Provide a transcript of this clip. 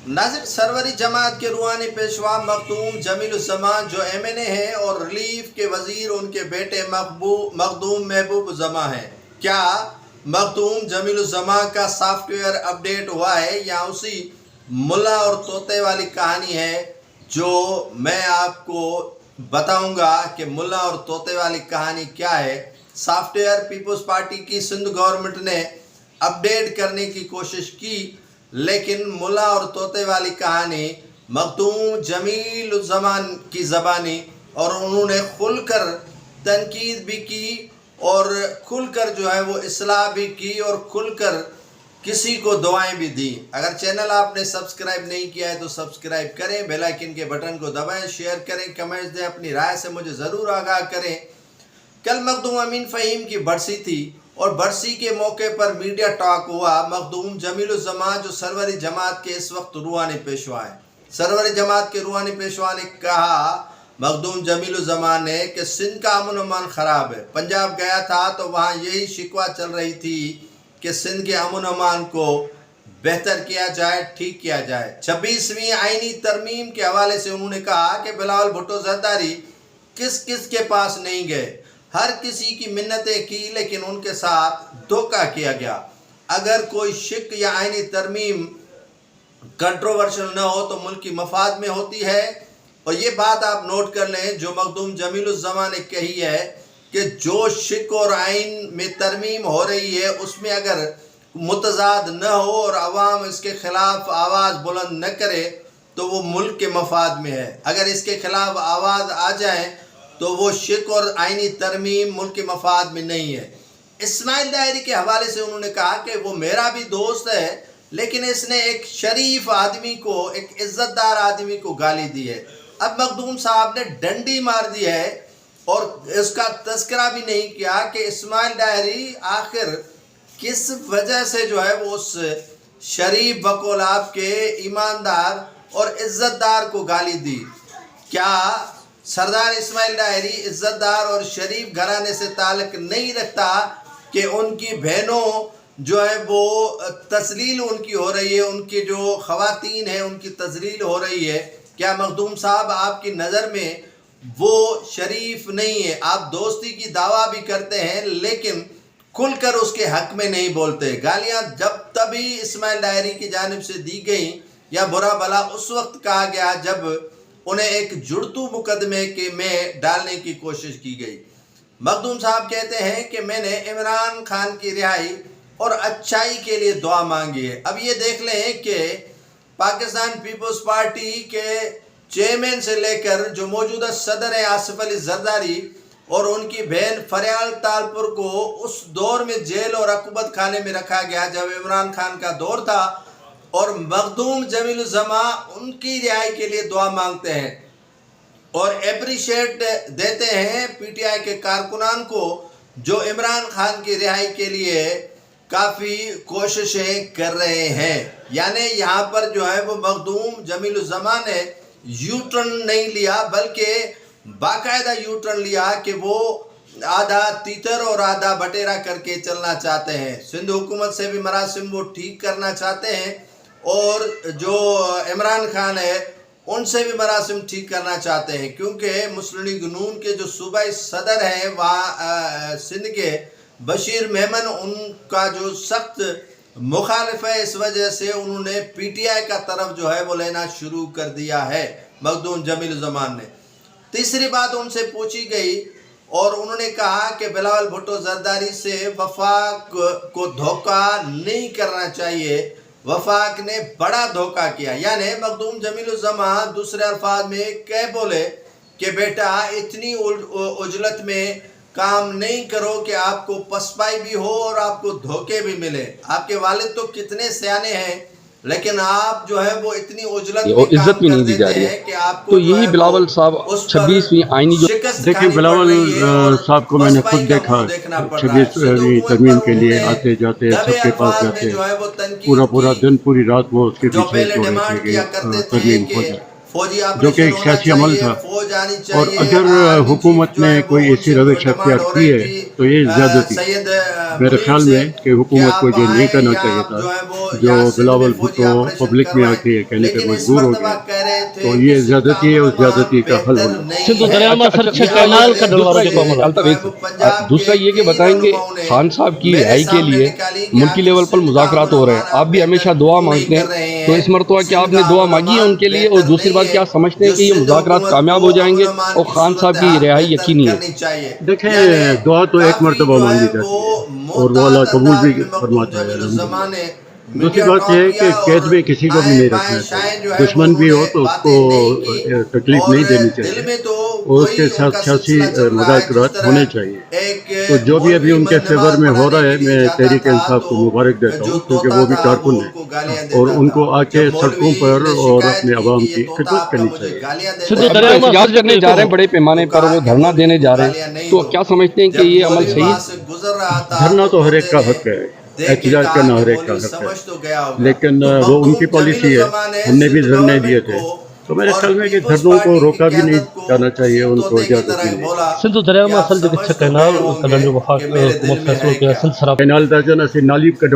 नाज़िर सरवरी जमात के रूहानी पेशवा मखदूम जमील उज़्ज़मान जो MNA हैं और रिलीफ के वज़ीर उनके बेटे मखदूम महबूब उज़्ज़मा हैं। क्या मखदूम जमील उज़्ज़मा का सॉफ्टवेयर अपडेट हुआ है या उसी मुल्ला और तोते वाली कहानी है जो मैं आपको बताऊंगा कि मुल्ला और तोते वाली कहानी क्या है। सॉफ्टवेयर पीपल्स पार्टी की सिंध गवर्नमेंट ने अपडेट करने की कोशिश की, लेकिन मुल्ला और तोते वाली कहानी मखदूम जमील उज़्ज़मान की ज़बानी, और उन्होंने खुलकर तनकीद भी की और खुलकर जो है वो इस्लाह भी की और खुलकर किसी को दुआएं भी दी। अगर चैनल आपने सब्सक्राइब नहीं किया है तो सब्सक्राइब करें, बेल आइकन के बटन को दबाएं, शेयर करें, कमेंट्स दें, अपनी राय से मुझे ज़रूर आगाह करें। कल मखदूम अमीन फ़हीम की बरसी थी और बरसी के मौके पर मीडिया टॉक हुआ। मखदूम जमील उज़्ज़मा जो सरवरी जमात के इस वक्त रूहानी पेशवा हैं, सरवरी जमात के रूहानी पेशवा ने कहा मखदूम जमील उज़्ज़मा ने कि सिंध का अमन अमान ख़राब है। पंजाब गया था तो वहाँ यही शिकवा चल रही थी कि सिंध के अमन अमान को बेहतर किया जाए, ठीक किया जाए। 26वीं आईनी तरमीम के हवाले से उन्होंने कहा कि बिलावल भुट्टो ज़रदारी किस किस के पास नहीं गए, हर किसी की मिन्नतें की, लेकिन उनके साथ धोखा किया गया। अगर कोई शिक या आईनी तरमीम कंट्रोवर्शियल न हो तो मुल्क की मफाद में होती है। और ये बात आप नोट कर लें जो मखदूम जमील उज़्ज़मा ने कही है कि जो शिक और आइन में तरमीम हो रही है उसमें अगर मुतज़ाद न हो और अवाम इसके ख़िलाफ़ आवाज़ बुलंद न करे तो वो मुल्क के मफाद में है। अगर इसके ख़िलाफ़ आवाज़ आ जाए तो वो शिक और आइनी तरमीम मुल्क के मफाद में नहीं है। इस्माइल डायरी के हवाले से उन्होंने कहा कि वो मेरा भी दोस्त है, लेकिन इसने एक शरीफ आदमी को, एक इज़्ज़तदार आदमी को गाली दी है। अब मखदूम साहब ने डंडी मार दी है और इसका तज़किरा भी नहीं किया कि इस्माइल डायरी आखिर किस वजह से जो है वो उस शरीफ बकौलाब के ईमानदार और इज़्ज़तदार को गाली दी। क्या सरदार इस्माइल डायरी इज़्ज़तदार और शरीफ घराने से ताल्लुक़ नहीं रखता कि उनकी बहनों जो है वो तस्लील उनकी हो रही है, उनकी जो ख़वातीन हैं उनकी तस्लील हो रही है? क्या मखदूम साहब आपकी नज़र में वो शरीफ नहीं है? आप दोस्ती की दावा भी करते हैं लेकिन खुलकर उसके हक में नहीं बोलते। गालियाँ जब तभी इस्माइल डायरी की जानिब से दी गई या बुरा भला उस वक्त कहा गया जब उन्हें एक जुड़तू मुकदमे के में डालने की कोशिश की गई। मखदूम साहब कहते हैं कि मैंने इमरान खान की रिहाई और अच्छाई के लिए दुआ मांगी है। अब ये देख लें कि पाकिस्तान पीपल्स पार्टी के चेयरमैन से लेकर जो मौजूदा सदर है आसिफ अली जरदारी और उनकी बहन फरियाल तालपुर को उस दौर में जेल और अकुबत खाने में रखा गया जब इमरान खान का दौर था, और मखदूम जमील उज़्ज़मा उनकी रिहाई के लिए दुआ मांगते हैं और एप्रिशिएट देते हैं PTI के कारकुनान को जो इमरान खान की रिहाई के लिए काफ़ी कोशिशें कर रहे हैं। यानी यहाँ पर जो है वो मखदूम जमील उज़्ज़मा ने यू टर्न नहीं लिया बल्कि बाकायदा यू टर्न लिया कि वो आधा तीतर और आधा बटेरा करके चलना चाहते हैं। सिंध हुकूमत से भी मरासिम वो ठीक करना चाहते हैं और जो इमरान खान है उनसे भी मरासिम ठीक करना चाहते हैं, क्योंकि मुस्लिम लीग नून के जो सूबाई सदर हैं वहाँ सिंध के बशीर मेमन उनका जो सख्त मुखालिफ है, इस वजह से उन्होंने PTI का तरफ जो है वो लेना शुरू कर दिया है मखदूम जमील उज़्ज़मा ने। तीसरी बात उनसे पूछी गई और उन्होंने कहा कि बिलावल भुट्टो ज़रदारी से वफाक को धोखा नहीं करना चाहिए, वफाक ने बड़ा धोखा किया। यानी मखदूम जमील उज़्ज़मा दूसरे अल्फाज में कह बोले कि बेटा इतनी उजलत में काम नहीं करो कि आपको पसपाई भी हो और आपको धोखे भी मिले। आपके वालिद तो कितने सियाने हैं, लेकिन आप जो है वो इतनी उजलत में इज्जत भी नहीं दी जा रही है कि आपको तो यही बिलावल साहब 26वीं आईनी जो देखिए, बिलावल साहब को मैंने खुद देखा 26वीं तरमीम के लिए आते जाते सबके पास जाते, पूरा दिन पूरी रात वो उसके पीछे तरमीम हो जाए, जो कि एक सियासी अमल था। और अगर हुकूमत ने कोई ऐसी रविश अख्तियार की है तो ये ज़्यादती। میرے خیال میں کہ حکومت کو یہ نہیں کرنا چاہیے تھا جو بلاول بھٹو پبلک میں آ کے کہنے پہ مجبور ہو گئے تو یہ زیادتی ہے، اس زیادتی کا حل ہونا۔ سندھ دریا میں سر کینال کا ڈلوارا جو معاملہ دوسرا یہ کہ بتائیں گے خان صاحب کی رہائی کے لیے ملکی لیول پر مذاکرات ہو رہے ہیں، آپ بھی ہمیشہ دعا مانگتے ہیں، تو اس مرتبہ کیا آپ نے دعا مانگی ہے ان کے لیے؟ اور دوسری بات کیا سمجھتے ہیں کہ یہ مذاکرات کامیاب ہو جائیں گے اور خان صاحب کی رہائی یقینی ہے؟ دیکھیں دعا تو ایک مرتبہ مانگی جاتی ہے اور وہ اللہ قبول بھی فرماتا ہے۔ دوسری بات یہ ہے کہ قید میں کسی کو بھی نہیں رکھنا چاہیے، دشمن بھی ہو تو اس کو تکلیف نہیں دینی چاہیے اور اس کے ساتھ سیاسی مذاکرات ہونے چاہیے۔ تو جو بھی ابھی ان کے فیور میں ہو رہا ہے میں تحریک انصاف کو مبارک دیتا ہوں کیونکہ وہ بھی کارکن ہیں اور ان کو آ کے سڑکوں پر اور اپنے عوام کی خدمت کرنی چاہیے۔ احتجاج کرنے جا رہے ہیں بڑے پیمانے پر، وہ دھرنا دینے جا رہے ہیں، تو کیا سمجھتے ہیں کہ یہ عمل صحیح ہے؟ دھرنا تو ہر ایک کا حق ہے، احتجاج کرنا ہر ایک کا حق ہے، لیکن وہ ان کی پالیسی ہے۔ ہم نے بھی دھرنے دیے تھے تو میرے خیال میں کہ دھرنوں کو روکا بھی نہیں جانا چاہیے، ان کو اجازت بھی نہیں۔ سندھ دریا میں اصل جو کینال کا جو وفاق حکومت فیصلو کیا سندھ سراب کینال درجن اسی نالی کا